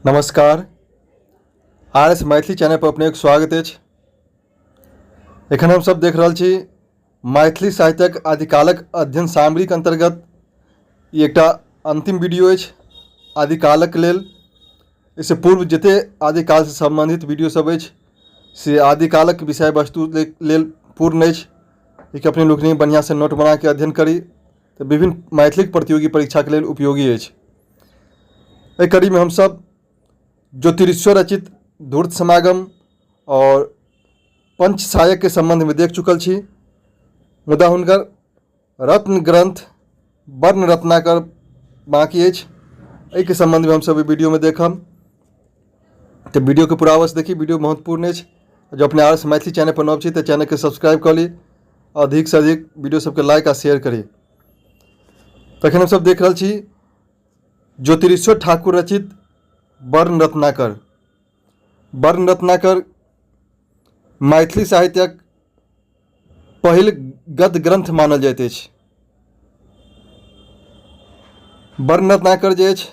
नमस्कार। RS Maithili channel पर अपने स्वागत अछि। एखन हम सब देख रहल छी मैथिली साहित्यक आदिकालक अध्ययन सामग्रीक अंतर्गत ई एकटा अंतिम वीडियो अछि आदिकालक लेल। इससे पूर्व जते आदिकाल से संबंधित वीडियो सब अछि से आदिकालक विषय वस्तु लेल पूर्ण अछि। कि अपने लोकनि बढ़िया से नोट बना के अध्ययन करी तो विभिन्न मैथिली प्रतियोगी परीक्षा के लेल उपयोगी अछि। एहि कड़ी में हम सब ज्योतिरीश्वर रचित धूर्त समागम और पंचसायक के संबंध में देख चुकल छी। मुदा हुनकर रत्न ग्रंथ वर्ण रत्नाकर बाकी अछि। एहि के संबंध में हम सब वीडियो में देखम। तो वीडियो के पूरा अवश्य देखी, वीडियो महत्वपूर्ण अछि। जो अपने RS मैथिली चैनल पर नव छी तो चैनल के सब्सक्राइब कर ली और अधिक से अधिक वीडियो सबके लाइक आ शेयर करी। तखन हम सब देख रहल छी ज्योतिरीश्वर ठाकुर रचित वर्ण रत्नाकर। वर्ण रत्नाकर मैथिली साहित्यक पहिल गद्य ग्रंथ मानल जाइत अछि। वर्ण रत्नाकर जे अछि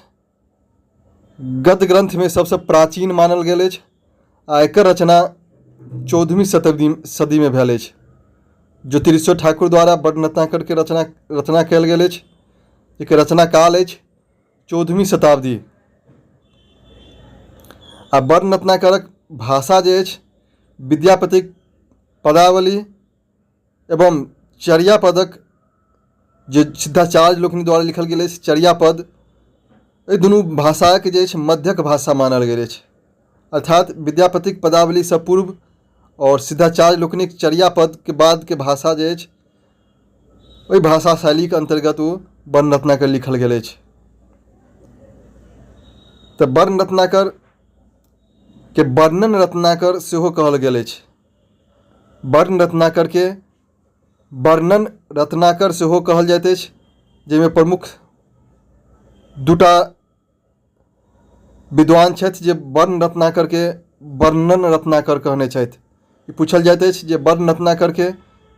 गद्य ग्रंथ में सबसे प्राचीन मानल गेल अछि आ एकर रचना 14वीं सदी में भेल अछि। ज्योतिरीश्वर ठाकुर द्वारा वर्ण रत्नाकर के रचना कयल गेल अछि। एकर रचना काल अछि 14वीं शताब्दी। आ वर्ण रत्नाकरक भाषा जे अछि विद्यापतिक पदावली एवं चर्या पदक जे सिद्धाचार्य लोकनि द्वारा लिखल गेल अछि चर्या पद, एहि दुनू भाषाक जे अछि मध्यक भाषा मानल गेल अछि। अर्थात विद्यापतिक पदावली से पूर्व और सिद्धाचार्य लोकनिक चर्या पद के बाद के भाषा जे अछि ओहि भाषा शैली के अंतर्गत वो वर्ण रत्नाकर लिखल गेल अछि। तो वर्ण रत्नाकर के वर्णन रत्नाकर सेहो कहल गेल अछि। वर्ण रत्नाकर के वर्णन रत्नाकर सेहो कहल जाइत अछि, जाहिमें प्रमुख दूटा विद्वान छथि जे वर्ण रत्नाकर के वर्णन रत्नाकर कहने छथि। ई पूछल जाइत अछि जे वर्ण रत्नाकर के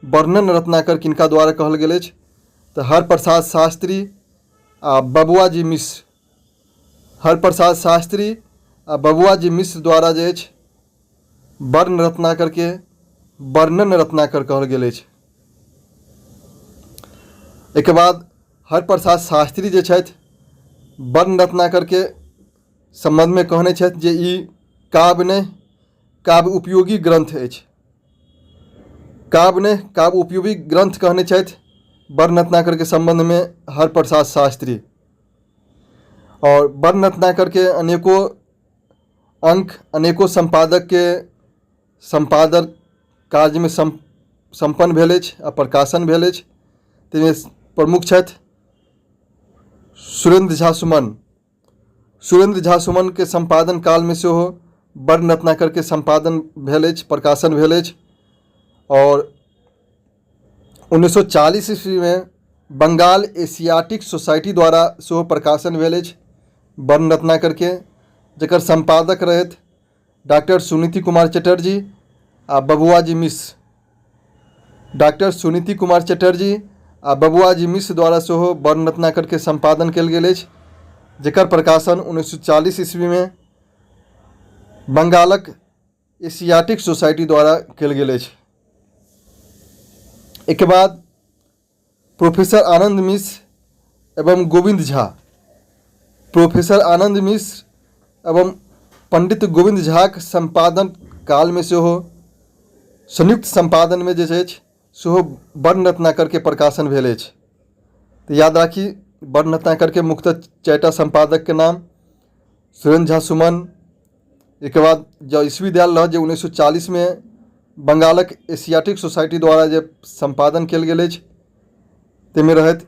वर्णन रत्नाकर किनका द्वारा कहल गेल अछि तो हरप्रसाद शास्त्री आ बबुआजी मिश्र। हरप्रसाद शास्त्री आ बबुआजी मिश्र द्वारा जे अछि वर्ण रत्नाकर के वर्णन रत्नाकर कहल गेल अछि। एक बाद हरप्रसाद शास्त्री जे छथि वर्ण रत्नाकर के संबंध में कहने छथि जे ई काव्य नहीं काव्य उपयोगी ग्रंथ अछि। काव्य नहीं काव्य उपयोगी ग्रंथ कहने छथि वर्ण रत्नाकर के संबंध में हरप्रसाद शास्त्री। और वर्ण रत्नाकर के अनेकों अंक अनेकों संपादक के संपादन कार्य में संपन्न भेल अछि आ प्रकाशन भेल अछि। ताहिमे प्रमुख छथि सुरेंद्र झा सुमन। सुरेंद्र झा सुमन के संपादन काल में सेहो वर्ण रत्नाकर के संपादन भेल अछि, प्रकाशन भेल अछि। और 1940 ईस्वी में बंगाल एशियाटिक सोसाइटी द्वारा सेहो प्रकाशन भेल अछि वर्ण रत्नाकर के, जकर संपादक रहथि डॉक्टर सुनीति कुमार चटर्जी आ बबुआजी मिश्र। डॉक्टर सुनीति कुमार चटर्जी आ बबुआजी मिश्र द्वारा सेहो वर्ण रत्नाकर के संपादन कयल गेल अछि, जेकर प्रकाशन 1940 ईस्वी में बंगालक एशियाटिक सोसाइटी द्वारा कयल गेल अछि। एक बाद प्रोफेसर आनंद मिश्र एवं गोविंद झा। प्रोफेसर आनंद मिश्र एवं पंडित गोविंद झा के संपादन काल में सेहो संयुक्त संपादन में जे अछि सेहो वर्ण रत्नाकर के प्रकाशन भेल अछि। तो याद राखी वर्ण रत्नाकर के मुख्यतः 4टा संपादक के नाम सुरेंद्र झा सुमन। एक बाद जो ईस्वी दियाल रह जे 1940 में बंगालक एशियाटिक सोसाइटी द्वारा जे संपादन कयल गेल अछि ताहिमे रहथि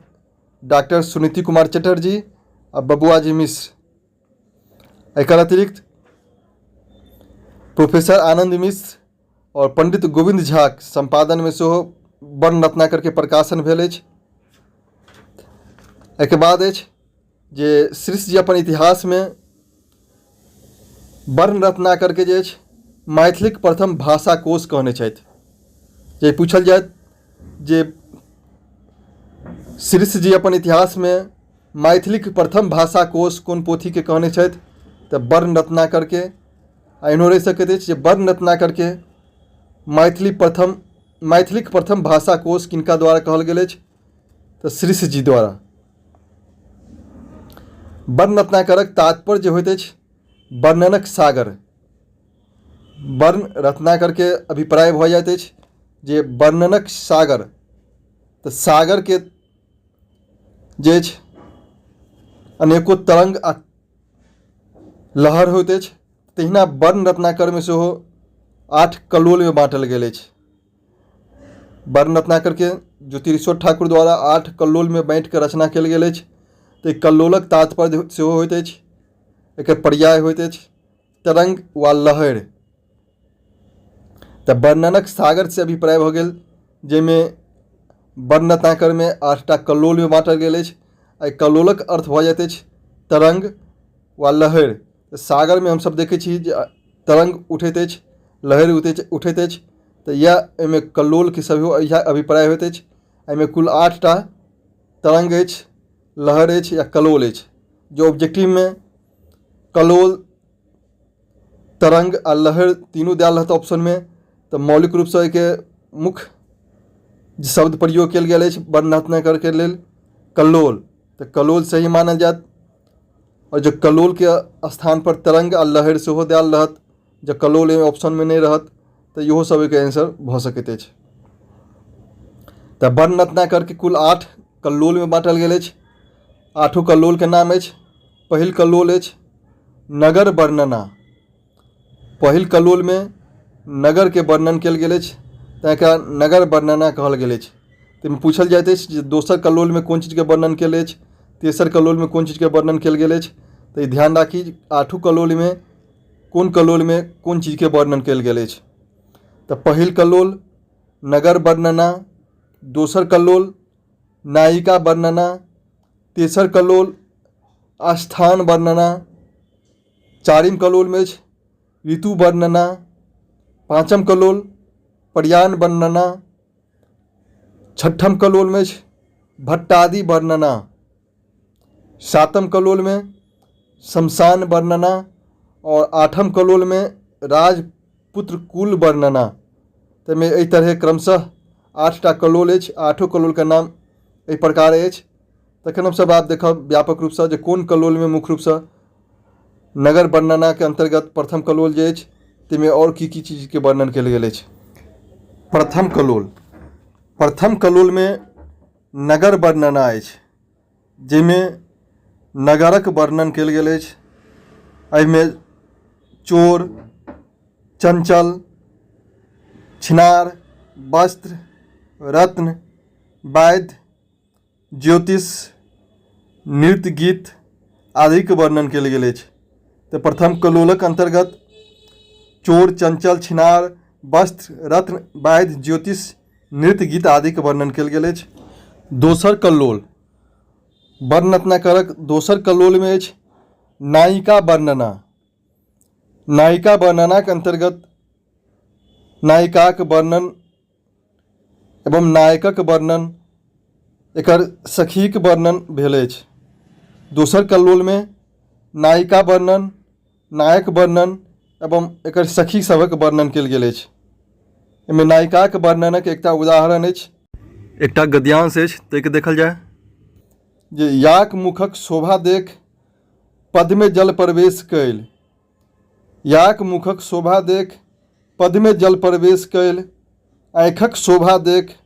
डॉक्टर सुनीति कुमार चटर्जी आ बबुआजी मिश्र। एकर अतिरिक्त प्रोफेसर आनंद मिश्र और पंडित गोविंद झा के संपादन में सेहो वर्ण रत्नाकर के प्रकाशन भेल अछि। एके बाद अछि जे श्रीश जी अपन इतिहास में वर्ण रत्नाकर के जे अछि मैथिलीक प्रथम भाषा कोश कहने छथि। जे पूछल जाय जे श्रीश जी अपन इतिहास में मैथिलीक प्रथम भाषा कोश कोन पोथी के कहने छथि तऽ वर्ण रत्नाकर के एहनो रहि सकैत अछि जे वर्ण रत्नाकर के मैथिलीक प्रथम भाषा कोश किनका द्वारा कहल गेल अछि तऽ श्रीश जी द्वारा। वर्ण रत्नाकरक तात्पर्य जे होइत अछि वर्णनक सागर। वर्ण रत्नाकर के अभिप्राय भऽ जाइत अछि जे वर्णनक सागर, तऽ सागर के जे अछि अनेको तरंग आ लहर होइत अछि, तहिना वर्ण रत्नाकर में सेहो 8 कल्लोल में बाँटल गेल अछि। वर्ण रत्नाकर के ज्योतिरीश्वर ठाकुर द्वारा 8 कल्लोल में बाँटि कऽ रचना कयल गेल अछि। तऽ कल्लोलक तात्पर्य सेहो होइत अछि, एकर पर्याय होइत अछि तरंग वा लहर। तऽ वर्णनक सागर से अभिप्राय भऽ गेल जाहिमे वर्ण रत्नाकर में 8टा कल्लोल में बाँटल गेल अछि। एहि कल्लोलक अर्थ भऽ जाइत अछि तरंग वा लहर। सागर में हमसब देखै छी जे तरंग उठैत अछि, लहर उठैत अछि, तऽ इएह एहिमे कल्लोल के सेहो इएह अभिप्राय होइत अछि। एहिमे कुल 8टा तरंग अछि, लहर अछि या कल्लोल अछि। जो ऑब्जेक्टिव में कल्लोल, तरंग आ लहर तीनों देल रहत ऑप्शन में, तऽ मौलिक रूप से एके मुख्य शब्द प्रयोग कयल गेल अछि वर्ण रत्नाकर के लेल कल्लोल, तऽ कल्लोल सही मानल जायत। और जो कल्लोल के स्थान पर तरंग आ लहर सेहो देल रहत, जो कल्लोल ऑप्शन में नहीं रहत, तऽ इहो सब एक आंसर भऽ सकैत अछि। तऽ वर्ण रत्नाकर के कुल 8 कल्लोल में बाँटल गेल अछि। 8 कल्लोल के नाम अछि। पहिल कल्लोल अछि नगर वर्णना। पहिल कल्लोल में नगर के वर्णन कयल गेल अछि, तेँ एकरा नगर वर्णना कहल गेल अछि। ताहिमे पूछल जाइत अछि जे दोसर कल्लोल में कोन चीज के वर्णन कयल अछि, तेसर कल्लोल में कोन चीज के वर्णन कयल गेल अछि। तऽ ध्यान राखी 8 कल्लोल में कोन चीज के वर्णन कयल गेल अछि। तऽ पहिल कल्लोल नगर वर्णना, दोसर कल्लोल नायिका वर्णना, तेसर कल्लोल आस्थान वर्णना, चारिम कल्लोल में अछि ऋतु वर्णना, पाँचम कल्लोल प्रयाण वर्णना, छठम कल्लोल में अछि भट्टादि वर्णना, सातम कल्लोल में शमशान वर्णना और आठम कल्लोल में राजपुत्र कुल वर्णना। तो में एहि तरह क्रमशः 8टा कल्लोल अछि। 8 कल्लोल के नाम एहि प्रकार अछि। तखन हमसब आब देखब व्यापक रूप से जे कोन कल्लोल में मुख्य रूप से नगर वर्णना के अंतर्गत प्रथम कल्लोल जे अछि ताहिमे और की चीज के वर्णन कयल गेल अछि। प्रथम कल्लोल में नगर वर्णना अछि, जाहिमें नगरक वर्णन कयल गेल अछि। एहिमे चोर, चंचल, छिनार, वस्त्र, रत्न, वैद्य, ज्योतिष, नृत्य, गीत आदि के वर्णन कयल गेल अछि। तऽ प्रथम कल्लोलक अंतर्गत चोर, चंचल, छिनार, वस्त्र, रत्न, वैद्य, ज्योतिष, नृत्य, गीत आदि के वर्णन कयल गेल अछि। दोसर कल्लोल वर्ण रत्नाकरक दोसर कल्लोल में अछि नायिका वर्णना। नायिका वर्णना के अंतर्गत नायिकाक वर्णन एवं नायकक वर्णन, एकर सखीक वर्णन भेल अछि। दोसर कल्लोल में नायिका वर्णन, नायक वर्णन एवं एकर सखी सभक वर्णन कयल गेल अछि। एहिमे नायिकाक वर्णनक एकटा उदाहरण अछि, एकटा गद्यांश अछि, ताहिके देखल जाय जे याक मुखक शोभा देख पद में जल प्रवेश कयल। याक मुखक शोभा देख पद में जल प्रवेश कयल, आँखिक शोभा देख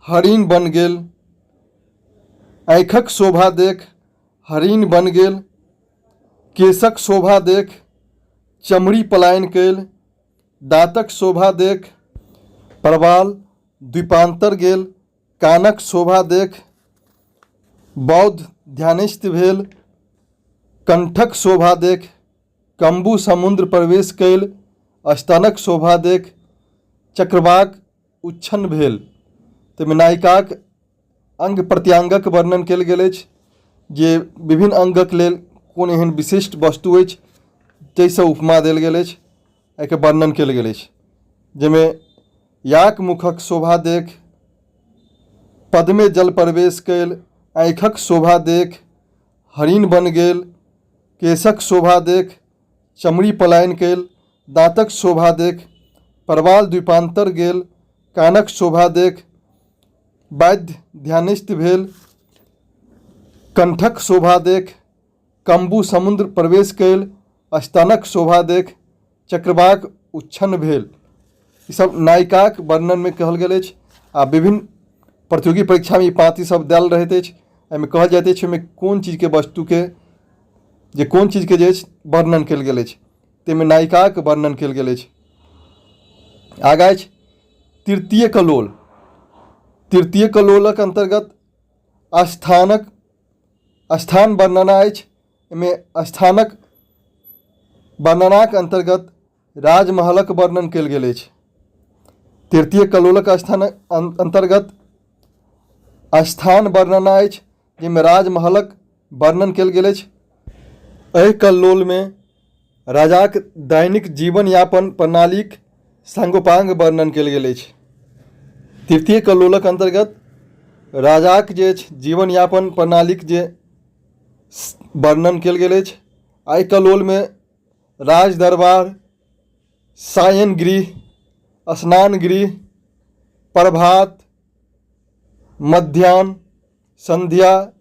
हरिण बन गेल। आँखिक शोभा देख हरिण बन गेल, केशक शोभा देख चमड़ी पलायन कयल, दाँतक शोभा देख प्रवाल द्वीपांतर गेल, कानक शोभा देख बौद्ध ध्यानस्थ भेल, कंठक शोभा देख कम्बु समुद्र प्रवेश कयल, स्तनक शोभा देख चक्रवाक उच्छन्न भेल। ताहिमे नायिकाक अंग प्रत्यंगक वर्णन कयल गेल अछि, जे विभिन्न अंगक लेल कोन एहन विशिष्ट वस्तु अछि जाहिसँ उपमा देल गेल अछि, एहिके वर्णन कयल गेल अछि। जाहिमे याक मुखक शोभा देख पद में जल प्रवेश कयल, आँखिक शोभा देख हरिण बन गेल, केशक शोभा देख चमड़ी पलायन कयल, दाँतक शोभा देख परवाल द्वीपान्तर गेल, कानक शोभा देख वाद्य ध्यानिष्ठ भेल, कंठक शोभा देख कम्बु समुद्र प्रवेश कयल, स्तनक शोभा देख चक्रवाक उच्छन्न भेल। ई सब नायिकाक वर्णन में कहल गेल अछि। आ विभिन्न प्रतियोगी परीक्षा में ई पाँति सब देल रहैत अछि। एहिमे कहल जाइत अछि ओहिमे कोन चीज के वस्तु के जे कोन चीज के जे अछि वर्णन कयल गेल अछि, ताहिमे नायिकाक वर्णन कयल गेल अछि। आगा अछि तृतीय कलोल। तृतीय कलोलक अंतर्गत स्थान वर्णना अछि। एहिमे स्थानक वर्णनाक अंतर्गत राजमहलक वर्णन कयल गेल अछि। तृतीय कलोलक स्थान अंतर्गत स्थान वर्णना अछि, जाहिमे राजमहलक वर्णन कयल गेल अछि। एहि कल्लोल में राजाक दैनिक जीवन यापन प्रणालीक सांगोपांग वर्णन कयल गेल अछि। तृतीय कल्लोलक अंतर्गत राजाक जे जीवन यापन प्रणालीक जे वर्णन कयल गेल अछि। एहि कल्लोल में राज दरबार, सायन गृह, स्नान गृह, प्रभात, मध्याह्न, संध्या,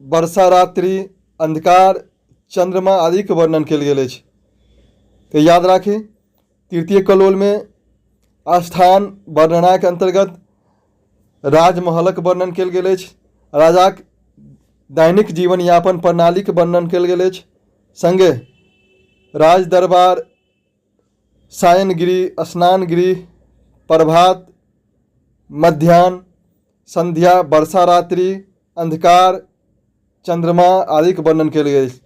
वर्षा रात्रि, अंधकार, चंद्रमा आदि के वर्णन कयल गेल अछि। तो याद राखी तृतीय कलोल में स्थान वर्णना के अंतर्गत राजमहलक वर्णन कयल गेल अछि, राजाक दैनिक जीवन यापन प्रणाली के वर्णन कयल गेल अछि, संगे राज दरबार, सायन गृह, स्नान गृह, प्रभात, मध्याह्न, संध्या, वर्षा रात्रि, अंधकार, चंद्रमा आदि के वर्णन कयल गेल अछि।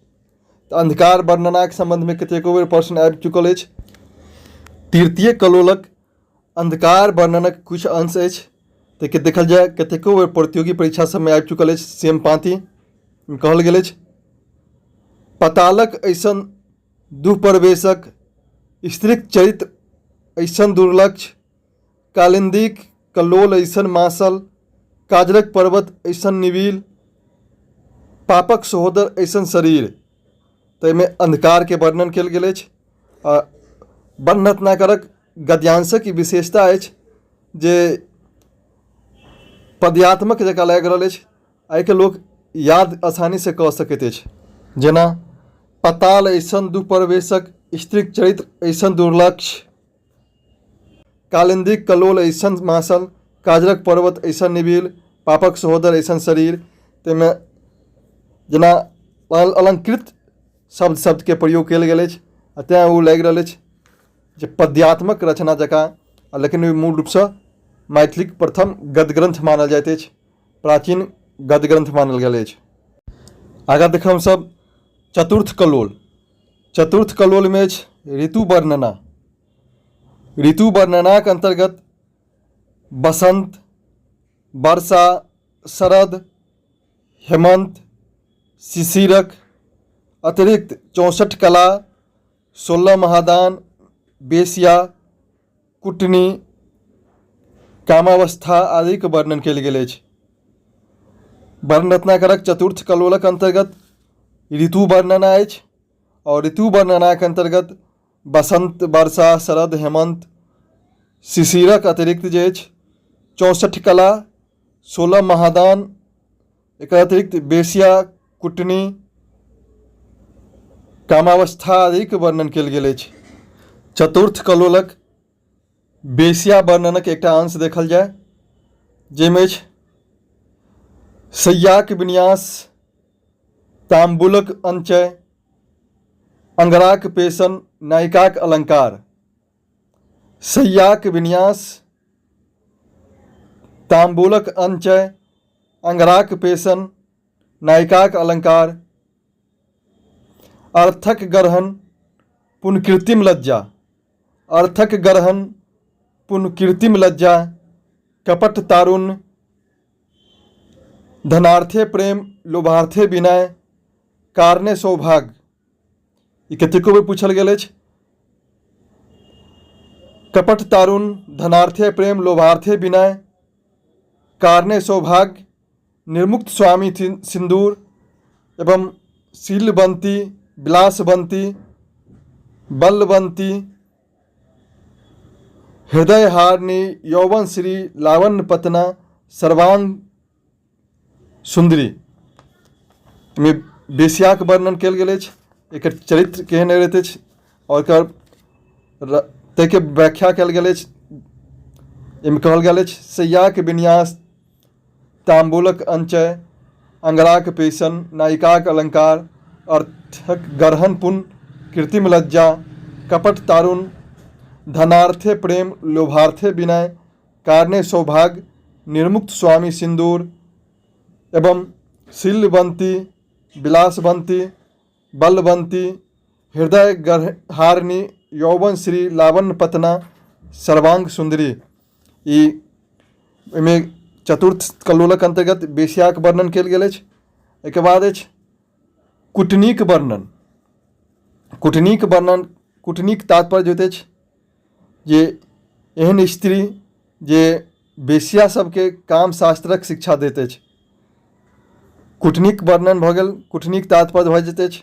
तो अंधकार वर्णना के संबंध में कतेको बेर प्रश्न आबि चुकल अछि। तृतीय कलोलक अंधकार वर्णनक कुछ अंश अछि, ताकि देखल जाय कतेको बेर प्रतियोगी परीक्षा सब में आबि चुकल अछि। सेम पाँति कहल गेल अछि पतालक ऐसन दुःप्रवेशक, स्त्रीक चरित्र ऐसन दुर्लक्ष, कालिंदीक कल्लोल ऐसन मासल, काजरक पर्वत ऐसन निबिल, पापक सहोदर ऐसन शरीर। तो एहिमे अंधकार के वर्णन कयल गेल अछि। वर्ण रत्नाकरक गद्यांशक ई विशेषता अछि जे पद्यात्मक जकाँ लागि रहल अछि। एहिके लोक याद आसानी से कऽ सकैत अछि। जेना पताल ऐसन दुःप्रवेशक, स्त्रीक चरित्र ऐसन दुर्लक्ष, कालिंदीक कलोल ऐसन मासल, काजरक पर्वत ऐसन निबिल, पापक सहोदर ऐसन शरीर। ताहिमे जेना अलंकृत शब्द के प्रयोग कयल गेल अछि। तेँ ओ लागि रहल अछि जे पद्यात्मक रचना जकाँ, लेकिन मूल रूपसँ मैथिलीक प्रथम गद्य ग्रंथ मानल जाइत अछि, प्राचीन गद्य ग्रंथ मानल गेल अछि। आगाँ देखब हमसब चतुर्थ कलोल। चतुर्थ कलोल में अछि ऋतु वर्णना। ऋतु वर्णनाक अंतर्गत बसंत, वर्षा, शरद, हेमंत, शिशिरक अतिरिक्त 64 कला, 16 महादान, बेसिया, कुटनी, कामावस्था आदि के वर्णन कयल गेल अछि। वर्ण रत्नाकरक चतुर्थ कलोलक अंतर्गत ऋतु वर्णना अछि, और ऋतु वर्णना के अंतर्गत बसंत, वर्षा, शरद, हेमंत, शिशिरक अतिरिक्त जे अछि 64 कला, 16 महादान, एक अतिरिक्त बेसिया, कुटनी, कामावस्था आदि के वर्णन कयल गेल अछि। चतुर्थ कलोलक बेसिया वर्णनक एकटा अंश देखल जाय, जाहिमे अछि शय्याक विन्यास, तांबूलक अंचय, अंगराक पेशन, नायिकाक अलंकार। शय्याक विन्यास, तांबूलक अंचय, अंगराक पेशन, नायिकाक अलंकार। अर्थक गरहन, पुन कृत्रिम लज्जा। अर्थक गरहन, पुन कृत्रिम लज्जा, कपट तारुण्य, धनार्थे प्रेम, लोभार्थे विनय, कारणे सौभाग्य। ई कतेको बेर पूछल गेल अछि। कपट तारुण्य, धनार्थे प्रेम, लोभार्थे विनय, कारणे सौभाग्य, निर्मुक्त स्वामी सिंदूर एवं शीलवंती, विलासवंती, बलवंती, हृदयहारिणी, यौवन श्री, लावण्य पतना, सर्वांग सुंदरी में बेश्याक वर्णन कयल गेल अछि। एकर चरित्र केहन रहैत अछि और एकर ताहिके व्याख्या कयल गेल अछि। एहिमे कहल गेल अछि शय्याक विन्यास, तांबूलक अंचय, अंगराक पेशन, नायिकाक अलंकार, अर्थक गरहन पुण्य, कृत्रिम लज्जा, कपट तारुण, धनार्थे प्रेम, लोभार्थे विनय, कारणे सौभाग्य, निर्मुक्त स्वामी सिंदूर एवं शीलवंती, विलासवंती, बलवंती, हृदय हारिणी, यौवन श्री, लावण्य पतना, सर्वांग सुंदरी। एहिमे चतुर्थ कल्लोलक अंतर्गत बेश्याक वर्णन कयल गेल अछि। एहिके बाद अछि कुटनीक वर्णन। कुटनीक वर्णन, कुटनीक तात्पर्य होइत अछि जे एहन स्त्री जे बेश्या सबके काम शास्त्रक शिक्षा दैत अछि। कुटनीक वर्णन भऽ गेल। कुटनीक तात्पर्य भऽ जाइत अछि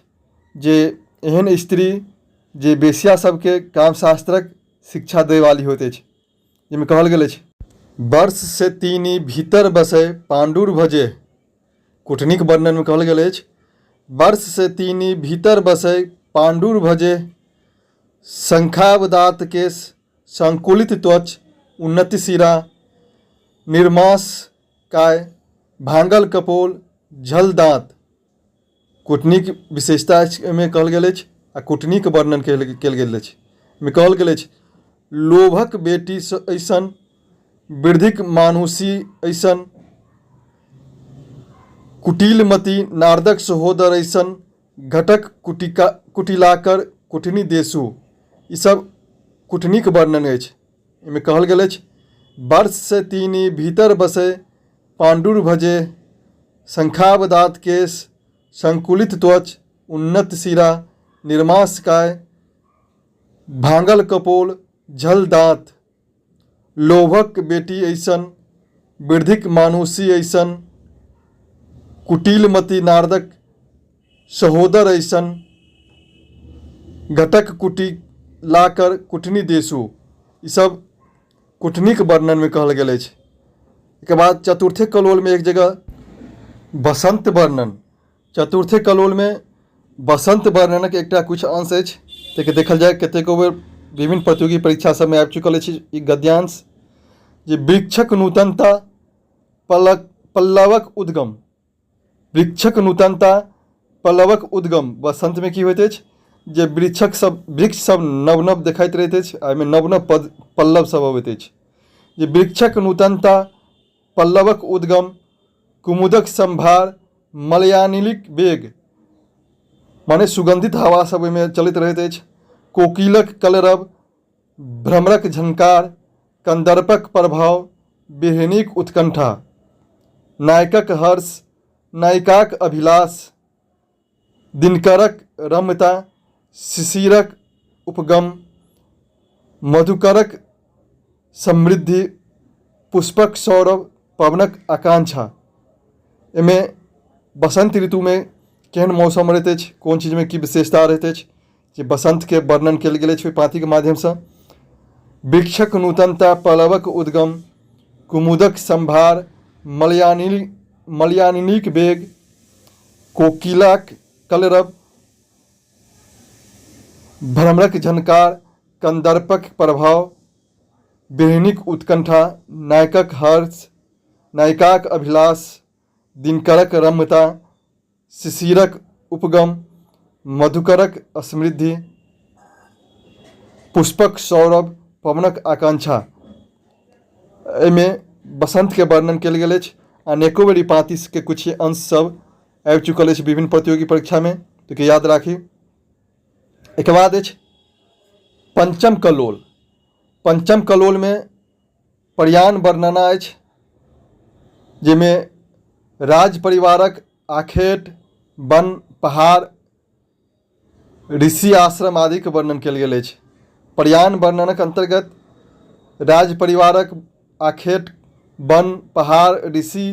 जे एहन स्त्री जे बेश्या सबके काम शास्त्रक शिक्षा दै वाली होइत अछि। जाहिमे कहल गेल अछि वर्ष से तीनी भीतर बसे पांडुर भजे। कुटनीक वर्णन में कहल गेल अछि वर्ष से तीनी भीतर बसे पांडुर भजे, शंखावदात केश, संकुलित त्वच, उन्नति शिरा, निर्मास काय, भांगल कपोल, झल दांत। कुटनीक विशेषता में कहल गेल अछि आ कुटनीक वर्णन कयल गेल अछि। में कहल गेल अछि लोभक बेटी ऐसन, वृद्धिक मानुषी ऐसन, कुटिलमती नारदक सहोदर ऐसन, घटक कुटिलाकर कुटनी देसु। ई सब कुटनीक वर्णन अछि। इनमें कहल गेल अछि वर्ष से तीनी भीतर बसे पांडुर भजे, शंखावदात केश, संकुलित त्वच, उन्नत शिरा, निर्मास काय, भांगल कपोल, झल दांत, लोभक बेटी ऐसन, वृद्धिक मानुषी ऐसन, कुटिलमती नारदक सहोदर ऐसन, घटक कुटिलाकर कुटनी देसु। ई सब कुटनीक वर्णन में कहल गेल अछि। के बाद चतुर्थे कलोल में एक जगह बसंत वर्णन। चतुर्थे कलोल में बसंत वर्णनक एकटा कुछ अंश अछि। ताकि देखल जाए कतेको बेर विभिन्न प्रतियोगी परीक्षा सब में आबि चुकल अछि ई गद्यांश जे वृक्षक नूतनता, पल्लवक उद्गम। वृक्षक नूतनता, पल्लवक उद्गम। बसंत में की होइत अछि जे वृक्ष सब नव नव देखाइत रहैत अछि आ एहिमे नव नव पल्लव सब अबैत अछि। जे वृक्षक नूतनता, पल्लवक उद्गम, कुमुदक संभार, मलयानिलिक वेग माने सुगंधित हवा सब में चलैत रहैत अछि। कोकिलक कलरव, भ्रमरक झंकार, कंदर्पक प्रभाव, बिरहिणीक उत्कंठा, नायकक हर्ष, नायिकाक अभिलाष, दिनकरक रम्यता, शिशिरक उपगम, मधुकरक समृद्धि, पुष्पक सौरभ, पवनक आकांक्षा। इनमें बसंत ऋतु में केहन मौसम रहैत अछि, कोन चीज में की विशेषता रहैत अछि, जे बसंत के वर्णन कयल गेल अछि पाँति के माध्यम से। वृक्षक नूतनता, पल्लवक उद्गम, कुमुदक संभार, मलयानिलिक वेग, कोकिलाक कलरव, भ्रमरक झनकार, कंदर्पक प्रभाव, बिरहिणीक उत्कंठा, नायकक हर्ष, नायिकाक अभिलाष, दिनकरक रम्यता, शिशिरक उपगम, मधुकरक समृद्धि, पुष्पक सौरभ, पवनक आकांक्षा। एहिमें बसंत के वर्णन कयल गेल अछि। अनेको बेर पाँति के कुछ अंश सब आबि चुकल अछि विभिन्न प्रतियोगी परीक्षा में, तो याद राखी। एक बाद अछि पंचम कलोल। पंचम कलोल में प्रयाण वर्णना अछि, जिसमें राज परिवारक आखेट, वन, पहाड़, ऋषि आश्रम आदि के वर्णन कयल गेल अछि। प्रयाण वर्णनक अंतर्गत राज परिवारक आखेट, वन, पहाड़, ऋषि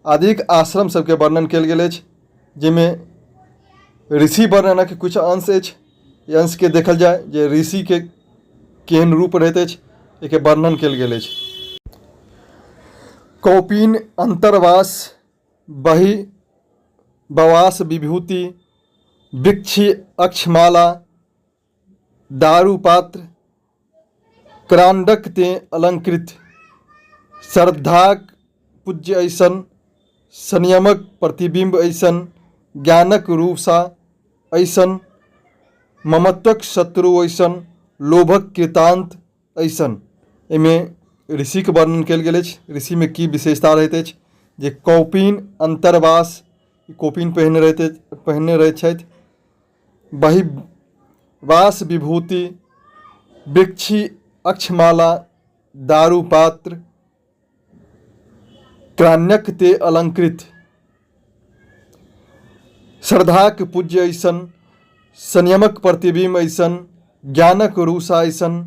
आदिक आश्रम सबके वर्णन कयल गेल अछि, जिसमें ऋषि वर्णनक कुछ अंश अछि ई अंश के देखल जाय जे ऋषि के केहन रूप रहैत अछि एके वर्णन कयल गेल अछि। कौपीन, अंतर्वास, बवास, विभूति, वृक्षि, अक्षमाला, दारुपात्र, क्रांडक ते अलंकृत, श्रद्धाक पूज्य ऐसन, संयमक प्रतिबिंब ऐसन, ज्ञानक रूपसा ऐसन, ममत्वक शत्रु ऐसन, लोभक कृतांत ऐसन। एमे ऋषि के वर्णन कयल गेल अछि। ऋषि में की विशेषता रहैत अछि जे कौपीन, अंतर्वास, कौपीन पहिरने रहैत छथि, बहिर्वास, विभूति, वृक्षि, अक्षमाला, दारुपात्र, क्रान्यक ते अलंकृत, श्रद्धाक पूज्य ऐसन, संयमक प्रतिबिंब ऐसन, ज्ञानक रूसा ऐसन,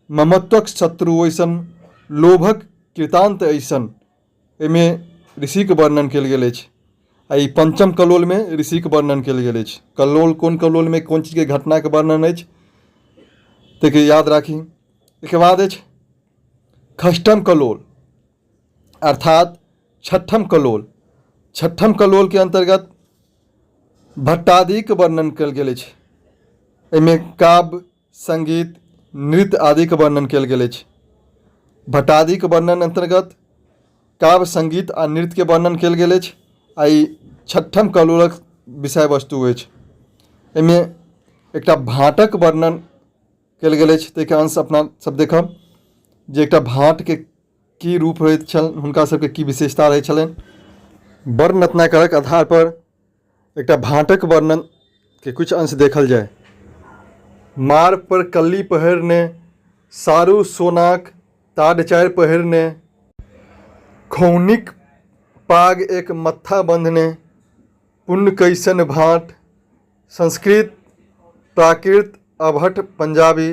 ममत्वक शत्रु ऐसन, लोभक कृतांत ऐसन। एमे ऋषि के वर्णन कयल गेल अछि। आ ई पंचम कलोल में ऋषि के वर्णन कयल गेल अछि। कलोल कोन कलोल में कोन चीज के घटना के वर्णन अछि ताके याद राखी। इसके बाद अछि षष्ठम कलोल अर्थात छठम कलोल। छठम कलोल के अंतर्गत भट्टादि के वर्णन कयल गेल अछि। एहिमे काव्य, संगीत, नृत्य आदि के वर्णन कयल गेल अछि। भट्टादि के वर्णन अंतर्गत काव्य, संगीत आ नृत्य के वर्णन कयल गेल अछि। आ ई छठम कलोलक विषय वस्तु अछि। एहिमे एकटा भाँटक वर्णन कयल गेल अछि। ताहिके अंश अपना सब देखब जे एकटा भाँट के की रूप रहैत छल, हुनका सबके की विशेषता रहै छलनि। वर्ण रत्नाकरक आधार पर एकटा भाँटक वर्णन के कुछ अंश देखल जाय। मार पर कल्ली पहिरने, सारू सोनाक ताड चारि पहिरने, खौनिक पाग एक मत्था बंधने, पुण्य कैसन भाट, संस्कृत, प्राकृत, अभट, पंजाबी,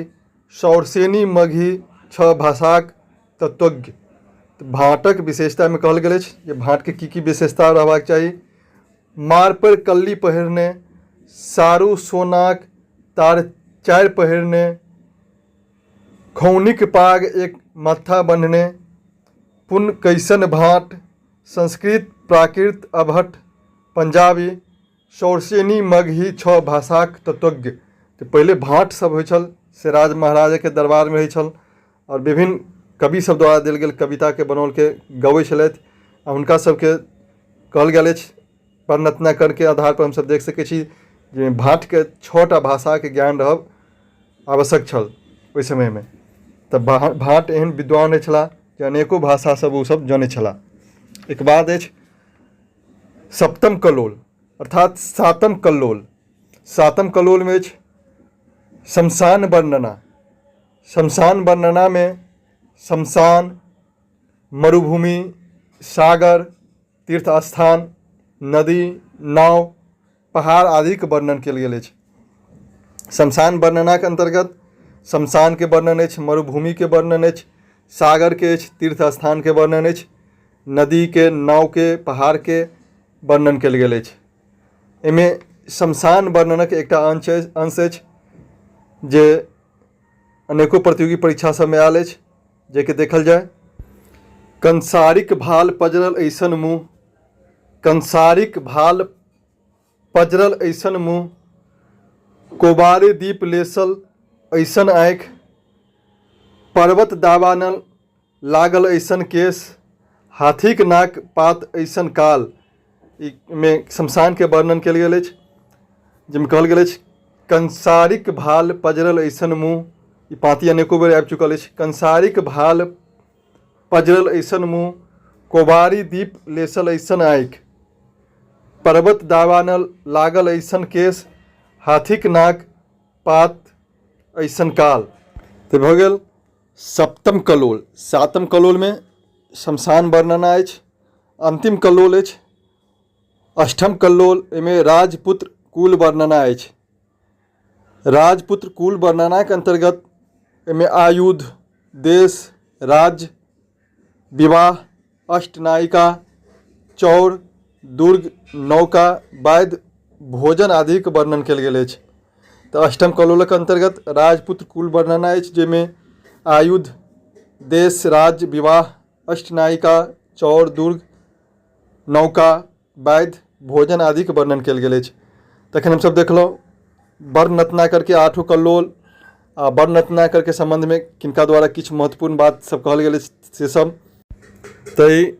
शौरसेनी, मगही, छह भाषाक तत्वज्ञ। तो भाटक विशेषता में कहल गेल अछि जे भाट के की विशेषता रहबाक चाही। मार पर कल्ली पहिरने, सारू सोनाक तार चारि पहिरने, खौनिक पाग एक मत्था बंधने, पुण्य कैसन भाट, संस्कृत, प्राकृत, अभट, पंजाबी, शौरसेनी, मगही, छह भाषाक तत्वज्ञ। तो पहले भाट सब होइ छल से राज महाराजा के दरबार में होइ छल और विभिन्न कवि सब द्वारा देल गेल कविता के बनौल के गबै छलथि। आ हुनका सबके कहल गेल अछि वर्ण रत्नाकर के आधार पर हमसब देख सकै छी जे भाट के 6टा भाषा के ज्ञान रहब आवश्यक छल ओहि समय में। तऽ भाट एहन विद्वान रहै छलाह जे अनेको भाषा सब ओ सब जानै छलाह। एक बाद अछि सप्तम कलोल अर्थात सातम कल्लोल। सातम कल्लोल में अछि शमशान वर्णना। शमशान वर्णना में शमशान, मरुभूमि, सागर, तीर्थ स्थान, नदी, नाव, पहाड़ आदि के वर्णन कयल गेल अछि। शमशान वर्णना के अंतर्गत शमशान के वर्णन अछि, मरुभूमि के वर्णन अछि, सागर के अछि, तीर्थ स्थान के वर्णन अछि, नदी के, नाव के, पहाड़ के वर्णन कयल गेल अछि। एहिमे शमशान वर्णनक एकटा अंश अछि जे अनेको प्रतियोगी परीक्षा सब में आयल अछि, जेके देखल जाय। कंसारिक भाल पजरल ऐसन मुँह, कंसारिक भाल पजरल ऐसन मुँह, कोबारे दीप लेसल ऐसन आँखि, पर्वत दावानल लागल ऐसन केश, हाथीक नाक पात ऐसन काल। में शमशान के वर्णन कयल गेल अछि, जिसमें कहल गेल अछि कंसारिक भाल पजरल ऐसन मुँह। ई पाँति अनेको बेर आबि चुकल अछि। कंसारिक भाल पजरल ऐसन मुँह, कोबारी दीप लेसल ऐसन आँखि, पर्वत दावानल लागल ऐसन केश, हाथीक नाक पात ऐसन काल। तो भऽ गेल सप्तम कलोल। सातम कलोल में शमशान वर्णना अछि। अंतिम कलोल अछि अष्टम कल्लोल। एमे राजपुत्र कुल वर्णना अछि। राजपुत्र कुल वर्णना के अंतर्गत एमे आयुध, देश, राज्य, विवाह, अष्टनायिका, चौर, दुर्ग, नौका, वाद्य, भोजन आदि के वर्णन कयल गेल अछि। तो अष्टम कलोलक अंतर्गत राजपुत्र कुल वर्णना अछि, जेमे आयुध, देश, राज्य, विवाह, अष्टनायिका, चौर, दुर्ग, नौका, वैद्य, भोजन आदि के वर्णन कयल गेल अछि। तखन हमसब देखलहुँ वर्ण रत्नाकर के आठों कल्लोल आ वर्ण रत्नाकर के संबंध में किनका द्वारा किछु महत्वपूर्ण बात सब कहल गेल अछि से सब। तो ई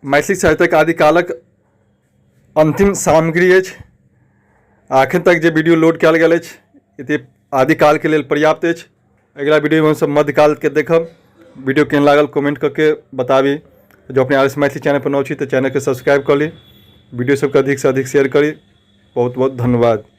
मैथिली साहित्यक आदिकालक अंतिम सामग्री अछि। एखन तक जे वीडियो लोड कयल गेल अछि एते आदिकाल के लेल पर्याप्त अछि। अगला वीडियो में हमसब मध्यकाल के देखब। वीडियो केहन लागल कमेंट करके बताबी। जो अपने RS मैथिली चैनल पर नव छी तो चैनल के सब्सक्राइब कर ली, वीडियो सबके अधिक से अधिक शेयर करी। बहुत बहुत धन्यवाद।